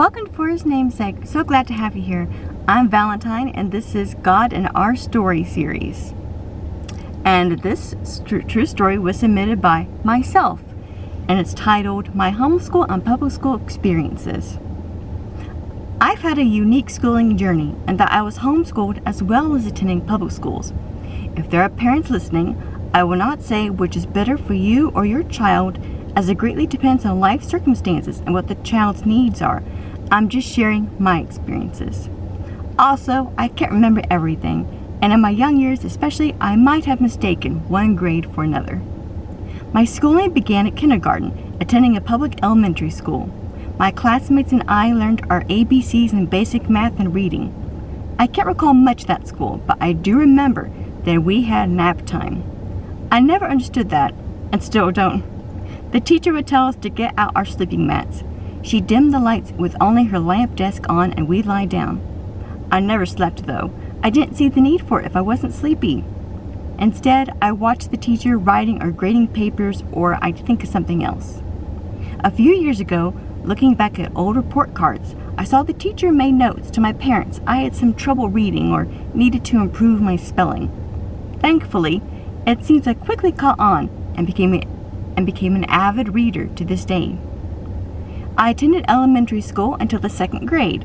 Welcome for His namesake. So glad to have you here. I'm Valentine, and this is God and Our Story series. And this true story was submitted by myself, and it's titled My Homeschool and Public School Experiences. I've had a unique schooling journey, and that I was homeschooled as well as attending public schools. If there are parents listening, I will not say which is better for you or your child, as it greatly depends on life circumstances and what the child's needs are. I'm just sharing my experiences. Also, I can't remember everything, and in my young years especially, I might have mistaken one grade for another. My schooling began at kindergarten, attending a public elementary school. My classmates and I learned our ABCs and basic math and reading. I can't recall much at that school, but I do remember that we had nap time. I never understood that, and still don't. The teacher would tell us to get out our sleeping mats. She dimmed the lights with only her lamp desk on, and we'd lie down. I never slept, though. I didn't see the need for it if I wasn't sleepy. Instead, I watched the teacher writing or grading papers, or I'd think of something else. A few years ago, looking back at old report cards, I saw the teacher made notes to my parents I had some trouble reading or needed to improve my spelling. Thankfully, it seems I quickly caught on and became an avid reader to this day. I attended elementary school until the 2nd grade.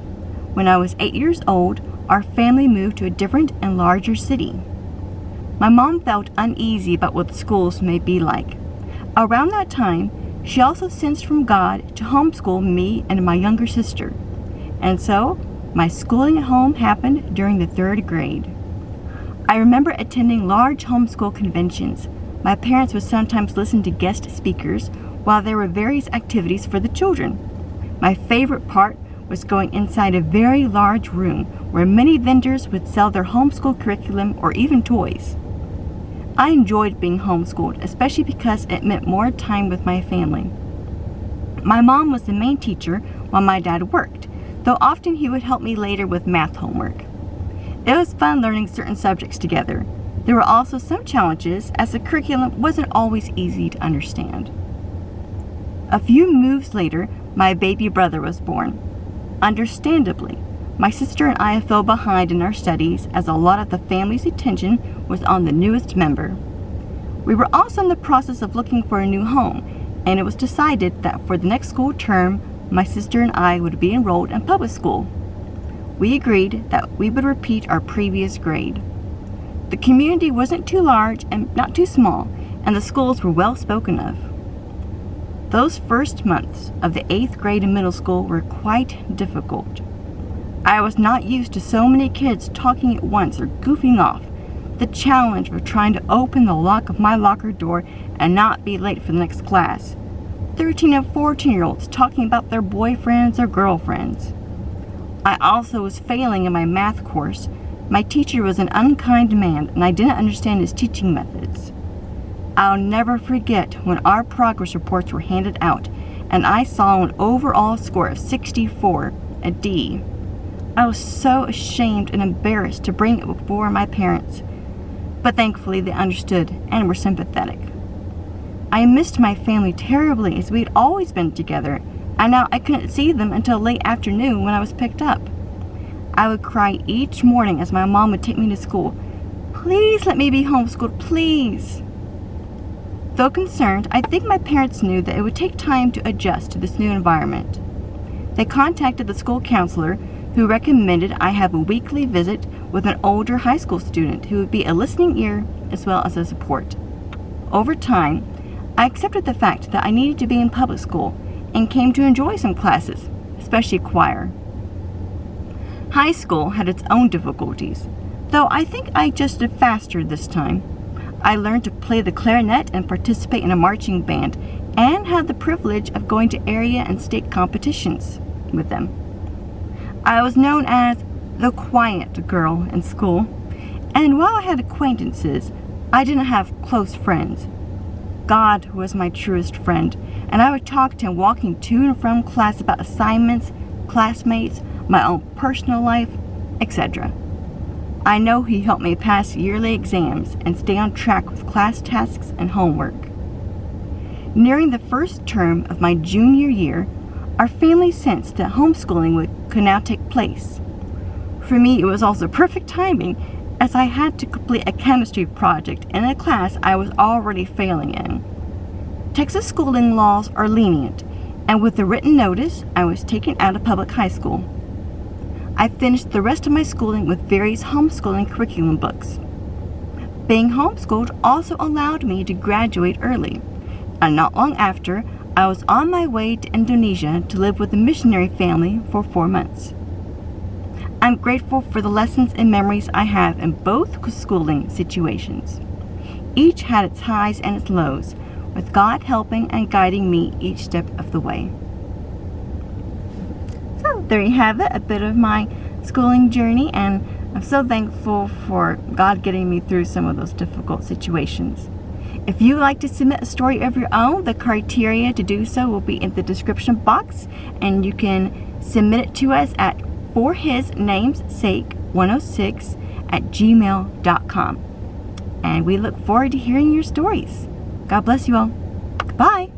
When I was 8 years old, our family moved to a different and larger city. My mom felt uneasy about what the schools may be like. Around that time, she also sensed from God to homeschool me and my younger sister. And so, my schooling at home happened during the 3rd grade. I remember attending large homeschool conventions. My parents would sometimes listen to guest speakers while there were various activities for the children. My favorite part was going inside a very large room where many vendors would sell their homeschool curriculum or even toys. I enjoyed being homeschooled, especially because it meant more time with my family. My mom was the main teacher while my dad worked, though often he would help me later with math homework. It was fun learning certain subjects together. There were also some challenges, as the curriculum wasn't always easy to understand. A few moves later, my baby brother was born. Understandably, my sister and I fell behind in our studies as a lot of the family's attention was on the newest member. We were also in the process of looking for a new home, and it was decided that for the next school term, my sister and I would be enrolled in public school. We agreed that we would repeat our previous grade. The community wasn't too large and not too small, and the schools were well spoken of. Those first months of the 8th grade in middle school were quite difficult. I was not used to so many kids talking at once or goofing off. The challenge of trying to open the lock of my locker door and not be late for the next class. 13 and 14-year-olds talking about their boyfriends or girlfriends. I also was failing in my math course. My teacher was an unkind man, and I didn't understand his teaching methods. I'll never forget when our progress reports were handed out, and I saw an overall score of 64, a D. I was so ashamed and embarrassed to bring it before my parents, but thankfully they understood and were sympathetic. I missed my family terribly, as we had always been together, and now I couldn't see them until late afternoon when I was picked up. I would cry each morning as my mom would take me to school. Please let me be homeschooled, please. Though concerned, I think my parents knew that it would take time to adjust to this new environment. They contacted the school counselor, who recommended I have a weekly visit with an older high school student who would be a listening ear as well as a support. Over time, I accepted the fact that I needed to be in public school and came to enjoy some classes, especially choir. High school had its own difficulties, though I think I adjusted faster this time. I learned to play the clarinet and participate in a marching band, and had the privilege of going to area and state competitions with them. I was known as the quiet girl in school, and while I had acquaintances, I didn't have close friends. God was my truest friend, and I would talk to him walking to and from class about assignments, classmates, my own personal life, etc. I know he helped me pass yearly exams and stay on track with class tasks and homework. Nearing the first term of my junior year, our family sensed that homeschooling could now take place. For me, it was also perfect timing, as I had to complete a chemistry project in a class I was already failing in. Texas schooling laws are lenient, and with the written notice, I was taken out of public high school. I finished the rest of my schooling with various homeschooling curriculum books. Being homeschooled also allowed me to graduate early, and not long after, I was on my way to Indonesia to live with a missionary family for 4 months. I'm grateful for the lessons and memories I have in both schooling situations. Each had its highs and its lows, with God helping and guiding me each step of the way. So there you have it, a bit of my schooling journey, and I'm so thankful for God getting me through some of those difficult situations. If you would like to submit a story of your own, the criteria to do so will be in the description box, and you can submit it to us at forhisnamesake106@gmail.com. And we look forward to hearing your stories. God bless you all. Goodbye.